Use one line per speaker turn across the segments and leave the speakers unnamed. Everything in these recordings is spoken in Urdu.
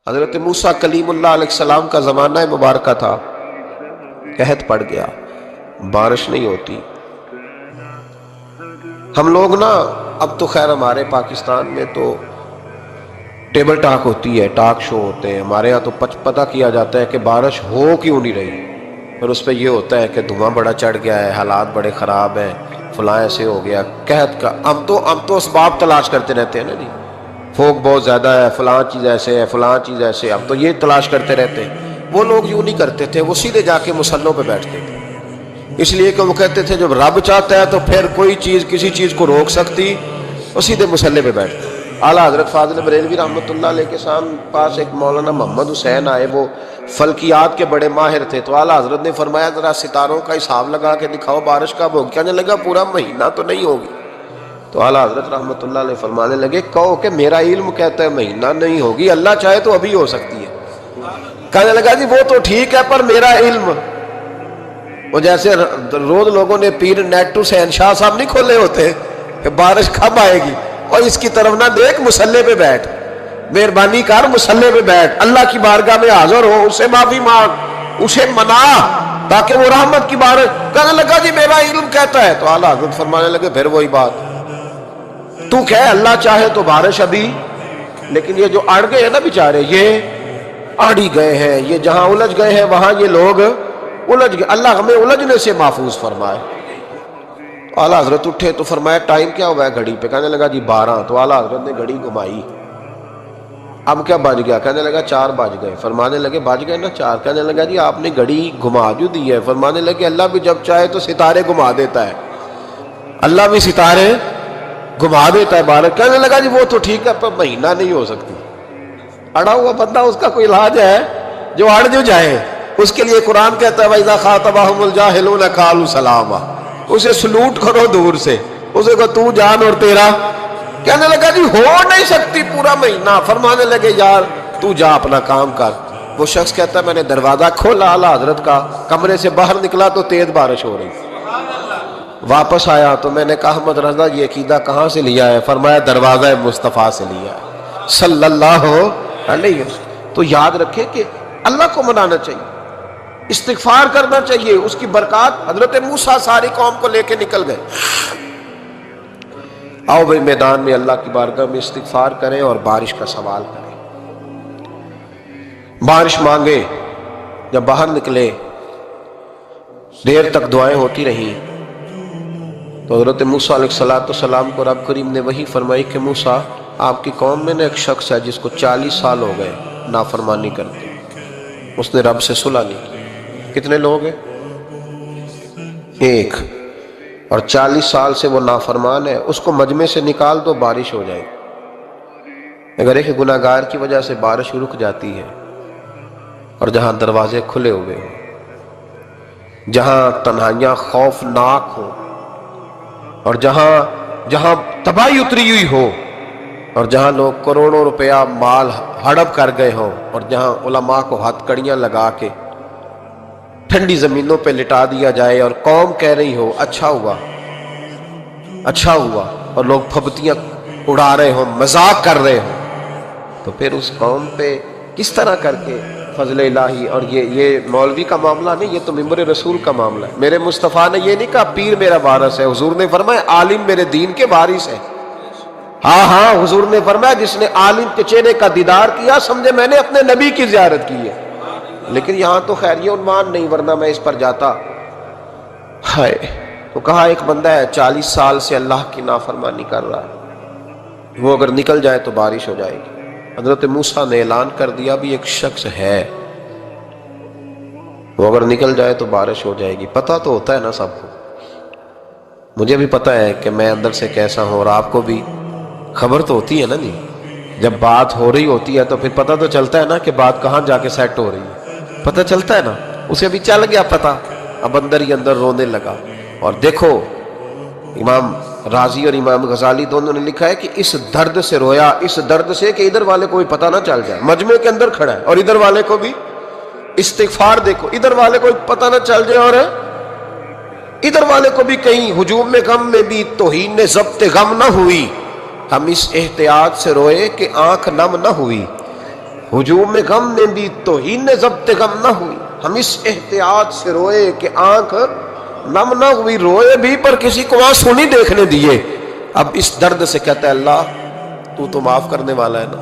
حضرت موسیٰ کلیم اللہ علیہ السلام کا زمانہ مبارکہ تھا، قحط پڑ گیا، بارش نہیں ہوتی۔ ہم لوگ نا اب تو خیر ہمارے پاکستان میں تو ٹیبل ٹاک ہوتی ہے، ٹاک شو ہوتے ہیں، ہمارے ہاں تو پتہ کیا جاتا ہے کہ بارش ہو کیوں نہیں رہی، اور اس پہ یہ ہوتا ہے کہ دھواں بڑا چڑھ گیا ہے، حالات بڑے خراب ہیں، فلاں ایسے ہو گیا قحط کا۔ ہم تو اسباب تلاش کرتے رہتے ہیں نا جی، فوق بہت زیادہ ہے، فلاں چیز ایسے ہے، فلاں چیز ایسے، اب تو یہ تلاش کرتے رہتے ہیں۔ وہ لوگ یوں نہیں کرتے تھے، وہ سیدھے جا کے مصلوں پہ بیٹھتے تھے، اس لیے کہ وہ کہتے تھے جب رب چاہتا ہے تو پھر کوئی چیز کسی چیز کو روک سکتی، وہ سیدھے مصلے پہ بیٹھتے۔ اعلیٰ حضرت فاضل بریلوی رحمۃ اللہ علیہ کے پاس ایک مولانا محمد حسین آئے، وہ فلکیات کے بڑے ماہر تھے، تو اعلیٰ حضرت نے فرمایا ذرا ستاروں کا حساب لگا کے دکھاؤ بارش کب ہوگی۔ کہنے لگا پورا مہینہ تو نہیں ہوگی۔ تو اعلیٰ حضرت رحمۃ اللہ علیہ فرمانے لگے کہو کہ میرا علم کہتا ہے مہینہ نہیں ہوگی، اللہ چاہے تو ابھی ہو سکتی ہے۔ کہنے لگا جی وہ تو ٹھیک ہے پر میرا علم، وہ جیسے روز لوگوں نے پیر نیٹو شہنشاہ صاحب نہیں کھولے ہوتے کہ بارش کب آئے گی، اور اس کی طرف نہ دیکھ، مصلے پہ بیٹھ، مہربانی کر مصلے پہ بیٹھ، اللہ کی بارگاہ میں حاضر ہو، اسے معافی مانگ، اسے منا تاکہ وہ رحمت کی بارش۔ کہنے لگا جی میرا علم کہتا ہے۔ تو اعلیٰ حضرت فرمانے لگے پھر وہی بات، تو کہے اللہ چاہے تو بارش ابھی، لیکن یہ جو اڑ گئے ہیں نا بیچارے، یہ اڑ ہی گئے ہیں، یہ جہاں الجھ گئے ہیں وہاں یہ لوگ الجھ گئے، اللہ ہمیں الجھنے سے محفوظ فرمائے۔ تو اعلیٰ حضرت اٹھے تو فرمایا ٹائم کیا ہوا ہے گھڑی پہ؟ کہنے لگا جی 12۔ تو اعلیٰ حضرت نے گھڑی گھمائی، اب کیا بج گیا؟ کہنے لگا 4 بج گئے۔ فرمانے لگے بج گئے نا 4؟ کہنے لگا جی آپ نے گھڑی گھما جو دی ہے۔ فرمانے لگے اللہ بھی جب چاہے تو ستارے گھما دیتا ہے، اللہ بھی ستارے گھما دیتا ہے بارش۔ کہنے لگا جی وہ تو ٹھیک ہے پر مہینہ نہیں ہو سکتی۔ اڑا ہوا بندہ، اس کا کوئی علاج ہے؟ جو اڑ جو جائے اس کے لیے قرآن کہتا ہے وَإِذَا خَاطَبَهُمُ الْجَاهِلُونَ قَالُوا سَلَامًا، اسے سلوٹ کرو دور سے، اسے کہو تو جان اور تیرا۔ کہنے لگا جی ہو نہیں سکتی پورا مہینہ۔ فرمانے لگے یار تو جا اپنا کام کر۔ وہ شخص کہتا ہے میں نے دروازہ کھولا اعلیٰ حضرت کا، کمرے سے باہر نکلا تو تیز بارش ہو رہی، واپس آیا تو میں نے کہا احمد رضا یہ عقیدہ کہاں سے لیا ہے؟ فرمایا دروازہ مصطفیٰ سے لیا ہے صلی اللہ علیہ وسلم۔ تو یاد رکھیں کہ اللہ کو منانا چاہیے، استغفار کرنا چاہیے، اس کی برکات۔ حضرت موسیٰ ساری قوم کو لے کے نکل گئے۔ آؤ بھائی میدان میں اللہ کی بارگاہ میں استغفار کریں اور بارش کا سوال کریں، بارش مانگے۔ جب باہر نکلے دیر تک دعائیں ہوتی رہیں تو حضرت موسیٰ علیہ السلام کو رب کریم نے وحی فرمائی کہ موسیٰ آپ کی قوم میں نے ایک شخص ہے جس کو 40 سال ہو گئے نافرمانی کرتے، اس نے رب سے صلح نہیں کی۔ کتنے لوگ ہیں؟ ایک، اور 40 سال سے وہ نافرمان ہے، اس کو مجمع سے نکال دو بارش ہو جائے۔ اگر ایک گناہگار کی وجہ سے بارش رک جاتی ہے، اور جہاں دروازے کھلے ہوئے ہوں، جہاں تنہائیاں خوفناک ہوں، اور جہاں تباہی اتری ہوئی ہو، اور جہاں لوگ کروڑوں روپیہ مال ہڑپ کر گئے ہوں، اور جہاں علماء کو ہتھ کڑیاں لگا کے ٹھنڈی زمینوں پہ لٹا دیا جائے اور قوم کہہ رہی ہو اچھا ہوا اچھا ہوا، اور لوگ پھبتیاں اڑا رہے ہوں، مذاق کر رہے ہوں، تو پھر اس قوم پہ کس طرح کر کے فضل الہی۔ اور یہ مولوی کا معاملہ نہیں، یہ تو ممبر رسول کا معاملہ ہے۔ میرے مصطفیٰ نے یہ نہیں کہا پیر میرا وارث ہے، حضور نے فرمایا عالم میرے دین کے وارث ہے۔ ہاں حضور نے فرمایا جس نے عالم کے چہرے کا دیدار کیا سمجھے میں نے اپنے نبی کی زیارت کی ہے۔ لیکن یہاں تو خیر یہ عنوان نہیں، ورنہ میں اس پر جاتا۔ ہائے، تو کہا ایک بندہ ہے 40 سال سے اللہ کی نافرمانی کر رہا ہے، وہ اگر نکل جائے تو بارش ہو جائے گی۔ حضرت موسیٰ نے اعلان کر دیا بھی ایک شخص ہے، وہ اگر نکل جائے تو بارش ہو جائے گی۔ پتہ تو ہوتا ہے نا سب کو، مجھے بھی پتہ ہے کہ میں اندر سے کیسا ہوں، اور آپ کو بھی خبر تو ہوتی ہے نا جی۔ جب بات ہو رہی ہوتی ہے تو پھر پتہ تو چلتا ہے نا کہ بات کہاں جا کے سیٹ ہو رہی ہے، پتہ چلتا ہے نا۔ اسے بھی چل گیا پتہ، اب اندر ہی اندر رونے لگا۔ اور دیکھو امام رازی اور امام غزالی دونوں نے لکھا ہے کہ اس درد سے رویا، اس درد سے کہ ادھر والے کو بھی پتہ نہ چل جائے، مجمع کے اندر کھڑا ہے اور ادھر والے کو بھی استغفار، دیکھو ادھر والے کو پتہ نہ چل جائے اور ادھر والے کو بھی کہیں ہجوم میں غم میں بھی توہین ضبط غم نہ ہوئی۔ ہم اس احتیاط سے روئے کہ آنکھ نم نہ ہوئی۔ ہجوم غم میں بھی توہین ضبط غم نہ ہوئی. ہم اس احتیاط سے روئے کہ آنکھ نم نہ ہوئی، روئے بھی پر کسی کو آنسو نہیں دیکھنے دیے. اب اس درد سے کہتا ہے اللہ تو معاف کرنے والا ہے نا،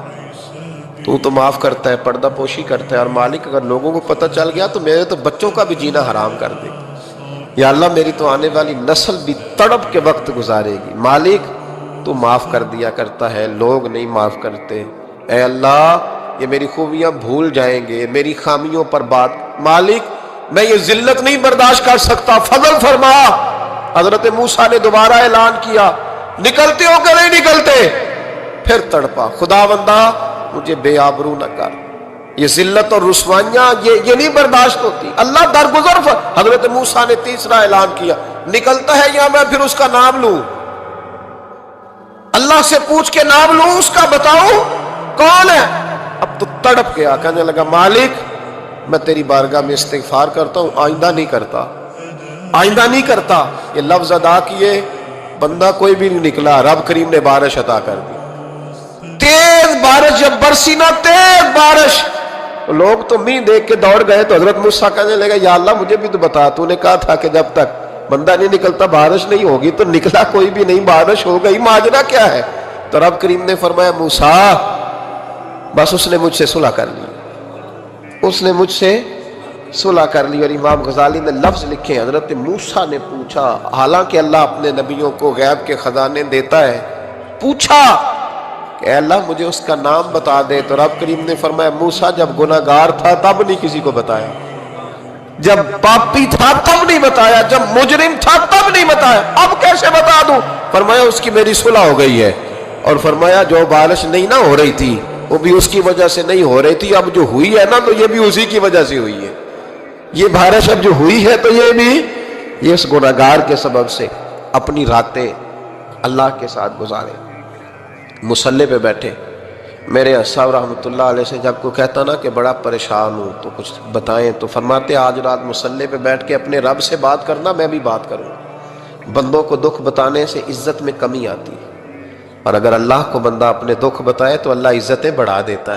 تو معاف کرتا ہے، پردہ پوشی کرتا ہے. اور مالک اگر لوگوں کو پتہ چل گیا تو میرے تو بچوں کا بھی جینا حرام کر دے. یا اللہ میری تو آنے والی نسل بھی تڑپ کے وقت گزارے گی. مالک تو معاف کر دیا کرتا ہے، لوگ نہیں معاف کرتے. اے اللہ یہ میری خوبیاں بھول جائیں گے، میری خامیوں پر بات. مالک میں یہ ذلت نہیں برداشت کر سکتا، فضل فرما. حضرت موسیٰ نے دوبارہ اعلان کیا نکلتے ہو کہ نہیں نکلتے؟ پھر تڑپا خداوندا مجھے بے آبرو نہ کر. یہ ذلت اور رسوائیاں یہ نہیں برداشت ہوتی. اللہ درگزر. حضرت موسیٰ نے تیسرا اعلان کیا نکلتا ہے یا میں پھر اس کا نام لوں؟ اللہ سے پوچھ کے نام لوں اس کا، بتاؤ کون ہے؟ اب تو تڑپ گیا، کہنے لگا مالک میں تیری بارگاہ میں استغفار کرتا ہوں، آئندہ نہیں کرتا، آئندہ نہیں کرتا. یہ لفظ ادا کیے، بندہ کوئی بھی نہیں نکلا. رب کریم نے بارش عطا کر دی. تیز بارش جب برسی نا، تیز بارش، لوگ تو مین دیکھ کے دوڑ گئے. تو حضرت موسیٰ کہنے لگا یا اللہ مجھے بھی تو بتا، تو نے کہا تھا کہ جب تک بندہ نہیں نکلتا بارش نہیں ہوگی. تو نکلا کوئی بھی نہیں، بارش ہو گئی، ماجرا کیا ہے؟ تو رب کریم نے فرمایا موسیٰ بس اس نے مجھ سے صلح کر لی، اس نے مجھ سے صلح کر لی. اور امام غزالی نے لفظ لکھے حضرت موسیٰ نے پوچھا، حالانکہ اللہ اپنے نبیوں کو غیب کے خزانے دیتا ہے، پوچھا کہ اے اللہ مجھے اس کا نام بتا دے. تو رب کریم نے فرمایا موسیٰ جب گناہگار تھا تب نہیں کسی کو بتایا، جب پاپی تھا تب نہیں بتایا، جب مجرم تھا تب نہیں بتایا، اب کیسے بتا دوں؟ فرمایا اس کی میری صلح ہو گئی ہے. اور فرمایا جو بارش نہیں نہ ہو رہی تھی وہ بھی اس کی وجہ سے نہیں ہو رہی تھی، اب جو ہوئی ہے نا تو یہ بھی اسی کی وجہ سے ہوئی ہے. یہ بارش اب جو ہوئی ہے تو یہ بھی یہ اس گناہگار کے سبب سے. اپنی راتیں اللہ کے ساتھ گزارے، مصلی پہ بیٹھے. میرے صاحب رحمۃ اللہ علیہ سے جب کوئی کہتا نا کہ بڑا پریشان ہوں تو کچھ بتائیں، تو فرماتے آج رات مصلی پہ بیٹھ کے اپنے رب سے بات کرنا، میں بھی بات کروں. بندوں کو دکھ بتانے سے عزت میں کمی آتی ہے، اور اگر اللہ کو بندہ اپنے دکھ بتائے تو اللہ عزتیں بڑھا دیتا ہے.